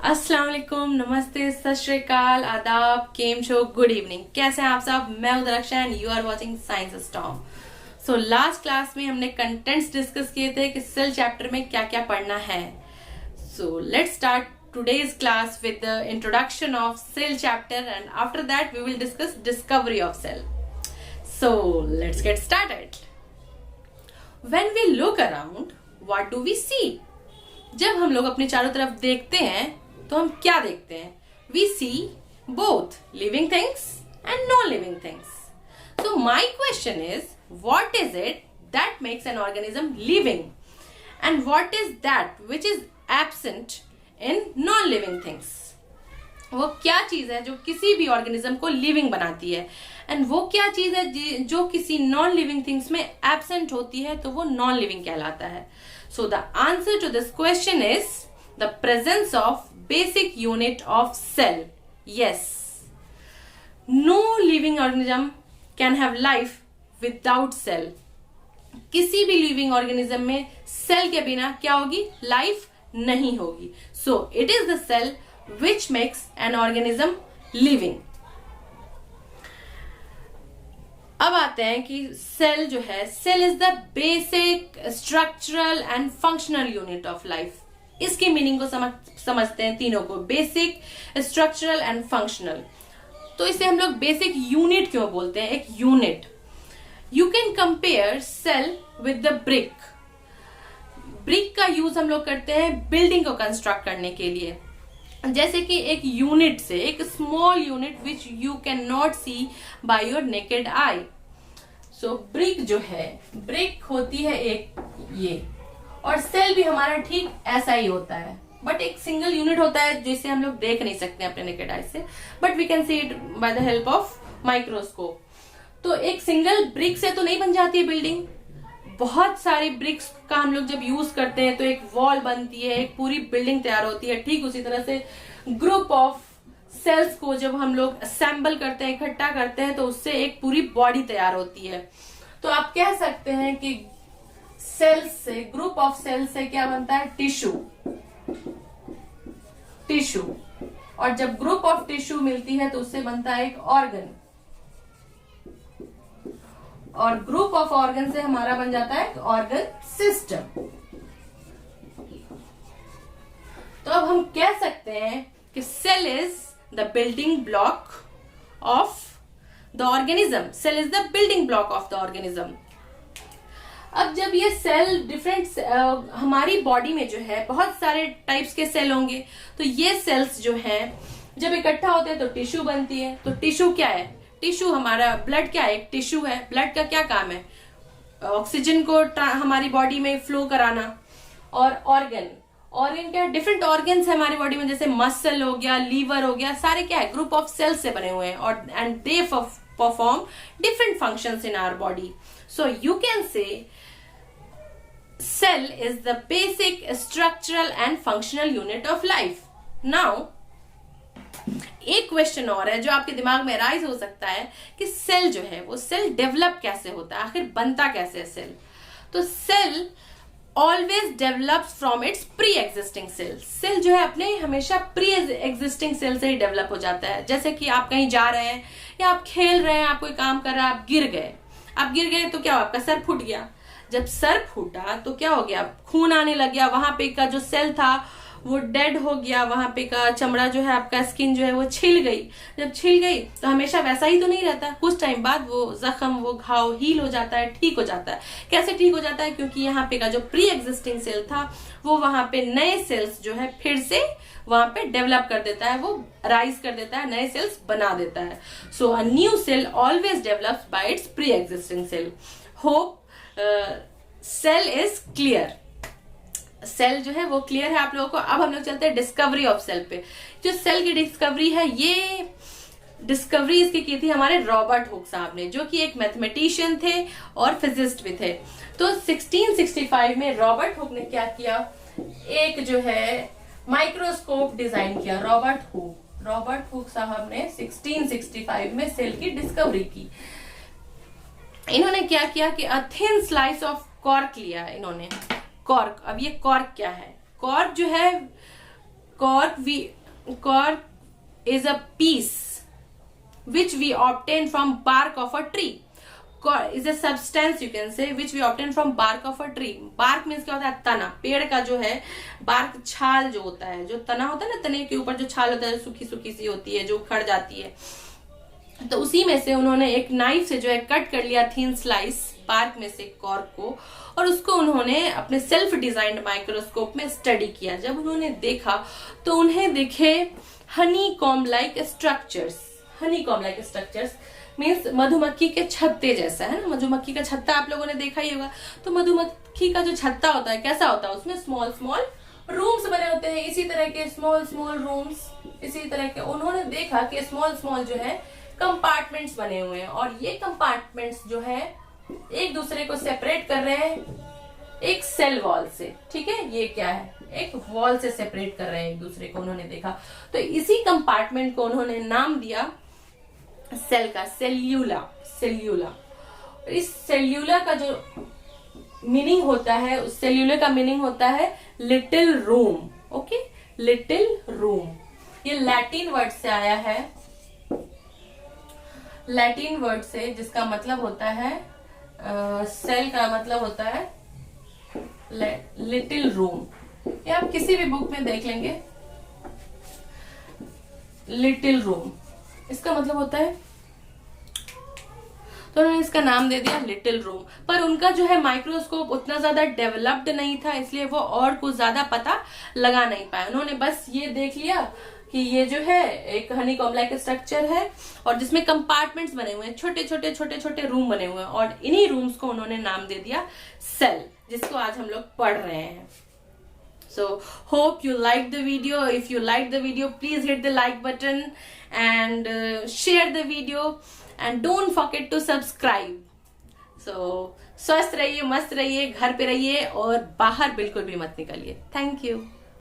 अस्सलाम वालेकुम, नमस्ते, सत श्री अकाल, आदाब, केम शो, गुड इवनिंग। कैसे हैं आप सब? मैं हूं Darakhsha and you are watching Science Storm. So last class में हमने कंटेंट्स डिस्कस किए थे कि सेल चैप्टर में क्या क्या पढ़ना है। So let's start today's class with the introduction of cell chapter and after that we will discuss discovery of cell. So let's get started. When we look around, what do we see? जब हम लोग अपने चारों तरफ देखते हैं तो हम क्या देखते हैं? We see both living things and non-living things. So my question is, what is it that makes an organism living? And what is that which is absent in non-living things? वो क्या चीज है जो किसी भी ऑर्गेनिज्म को living बनाती है, एंड वो क्या चीज है जो किसी नॉन लिविंग थिंग्स में एब्सेंट होती है, तो वो नॉन लिविंग कहलाता है. So the answer to this question is the presence of basic unit of cell. Yes, no living organism can have life without cell. किसी भी लिविंग ऑर्गेनिज्म में सेल के बिना क्या होगी? लाइफ नहीं होगी. So it is the cell which makes an organism living. अब आते हैं कि सेल जो है, cell is the basic structural and functional unit of life. इसकी मीनिंग को समझते हैं तीनों को, बेसिक, स्ट्रक्चरल एंड फंक्शनल. तो इसे हम लोग बेसिक यूनिट क्यों बोलते हैं? एक unit. You can compare cell with the brick. Brick का यूज हम लोग करते हैं बिल्डिंग को कंस्ट्रक्ट करने के लिए. जैसे कि एक यूनिट से, एक small unit which you can not see by your naked eye. So brick जो है, ब्रिक होती है एक ये, और सेल भी हमारा ठीक ऐसा ही होता है, बट एक सिंगल यूनिट होता है जिसे हम लोग देख नहीं सकते अपने नेकेड आई से, but we can see it by the help of microscope. तो एक सिंगल ब्रिक से तो नहीं बन जाती है बिल्डिंग. बहुत सारी ब्रिक्स का हम लोग जब यूज करते हैं तो एक वॉल बनती है, एक पूरी बिल्डिंग तैयार होती है. ठीक उसी तरह से ग्रुप ऑफ सेल्स को जब हम लोग असेंबल करते हैं, इकट्ठा करते हैं, तो उससे एक पूरी बॉडी तैयार होती है. तो आप कह सकते हैं कि सेल्स से, ग्रुप ऑफ सेल्स से क्या बनता है? टिश्यू. टिश्यू. और जब ग्रुप ऑफ टिश्यू मिलती है तो उससे बनता है एक ऑर्गन, और ग्रुप ऑफ ऑर्गन से हमारा बन जाता है ऑर्गन सिस्टम. तो अब हम कह सकते हैं कि cell is the building block of the organism. Cell is the building block of the organism. अब जब ये सेल डिफरेंट, हमारी बॉडी में जो है बहुत सारे टाइप्स के सेल होंगे, तो ये सेल्स जो हैं जब इकट्ठा होते हैं तो टिश्यू बनती है. तो टिश्यू क्या है? टिश्यू हमारा ब्लड क्या है? एक टिश्यू है. ब्लड का क्या काम है? ऑक्सीजन को हमारी बॉडी में फ्लो कराना. और ऑर्गन, ऑर्गन क्या है? डिफरेंट ऑर्गन्स है हमारी बॉडी में, जैसे मसल हो गया, लीवर हो गया, सारे क्या है? ग्रुप ऑफ सेल्स से बने हुए हैं, और and they perform different functions in our body. So you can say cell is the basic structural and functional unit of life. Now एक क्वेश्चन और है जो आपके दिमाग में राइज हो सकता है कि सेल जो है वो सेल डेवलप कैसे होता है, आखिर बनता कैसे है सेल? तो cell always develops from its pre existing cell. Cell जो है अपने हमेशा प्री एग्जिस्टिंग सेल से ही डेवलप हो जाता है. जैसे कि आप कहीं जा रहे हैं या आप खेल रहे हैं, आप कोई काम कर रहे हैं, आप गिर गए. आप गिर गए तो क्या हुआ? आपका सर फूट गया. जब सर फूटा तो क्या हो गया? खून आने लग गया. वहां पे का जो सेल था वो डेड हो गया. वहां पे का चमड़ा जो है, आपका स्किन जो है वो छिल गई. जब छिल गई तो हमेशा वैसा ही तो नहीं रहता. कुछ टाइम बाद वो जख्म, वो घाव हील हो जाता है, ठीक हो जाता है. कैसे ठीक हो जाता है? क्योंकि यहाँ पे का जो प्री एग्जिस्टिंग सेल था वो वहां पे नए सेल्स जो है फिर से वहां पे डेवलप कर देता है, वो राइज कर देता है, नए सेल्स बना देता है. So a new cell always develops by its pre existing cell. Hope cell is clear. Cell जो है वो क्लियर है आप लोगों को. अब हम लोग चलते हैं डिस्कवरी ऑफ सेल पे. जो सेल की डिस्कवरी है, ये डिस्कवरी इसकी की थी हमारे रॉबर्ट हुक साहब ने, जो कि एक मैथमेटिशियन थे और फिजिस्ट भी थे. तो 1665 में रॉबर्ट हुक ने क्या किया? एक जो है माइक्रोस्कोप डिजाइन किया. रॉबर्ट हुक साहब ने 1665 में सेल की डिस्कवरी की. इन्होंने क्या किया कि a thin slice of cork लिया इन्होंने. कॉर्क. अब ये कॉर्क क्या है? कॉर्क जो है, cork is a piece which we obtain from bark of a tree. Cork is a substance you can say which we obtain from bark of a tree. Bark means क्या होता है? तना, पेड़ का जो है bark, छाल जो होता है, जो तना होता है ना, तने के ऊपर जो छाल होता है सूखी सूखी सी होती है जो उखड़ जाती है, तो उसी में से उन्होंने एक नाइफ से जो है कट कर लिया थीन स्लाइस बार्क में से कॉर्क को, और उसको उन्होंने अपने सेल्फ डिजाइंड माइक्रोस्कोप में स्टडी किया। जब उन्होंने देखा तो उन्हें दिखे Honey com like structures. Honey com like structures means मधुमक्खी के छत्ते जैसा है ना, मधुमक्खी का छत्ता आप लोगों ने देखा ही होगा। तो मधुमक्खी का जो छत्ता होता है कैसा होता है? उसमें स्मॉल स्मॉल रूम्स बने होते हैं, इसी तरह के स्मॉल स्मॉल रूम्स, इसी तरह के। उन्होंने देखा कि स्मॉल स्मॉल जो है कंपार्टमेंट्स बने हुए हैं, और ये कंपार्टमेंट्स जो है एक दूसरे को सेपरेट कर रहे हैं एक सेल वॉल से। ठीक है, ये क्या है? एक वॉल से सेपरेट कर रहे हैं एक दूसरे को। उन्होंने देखा तो इसी कंपार्टमेंट को उन्होंने नाम दिया सेल का, सेल्यूला। सेल्यूला, इस सेल्यूला का जो मीनिंग होता है, उस सेल्यूला का मीनिंग होता है little room. Okay, little room ये लैटिन वर्ड से आया है, लैटिन वर्ड से, जिसका मतलब होता है सेल का मतलब होता है लिटिल रूम। ये आप किसी भी बुक में देख लेंगे, लिटिल रूम इसका मतलब होता है, तो उन्होंने इसका नाम दे दिया लिटिल रूम। पर उनका जो है माइक्रोस्कोप उतना ज्यादा डेवलप्ड नहीं था, इसलिए वो और कुछ ज्यादा पता लगा नहीं पाए। उन्होंने बस ये देख लिया कि ये जो है एक हनी कॉम लाइक स्ट्रक्चर है, और जिसमें कंपार्टमेंट्स बने हुए हैं, छोटे छोटे छोटे छोटे रूम बने हुए हैं, और इन्हीं रूम्स को उन्होंने नाम दे दिया सेल, जिसको आज हम लोग पढ़ रहे हैं। So hope you like the video. If you like the video, please hit the like button and share the video, and don't forget to subscribe. So स्वस्थ रहिए, मस्त रहिए, घर पे रहिए और बाहर बिल्कुल भी मत निकलिए। Thank you.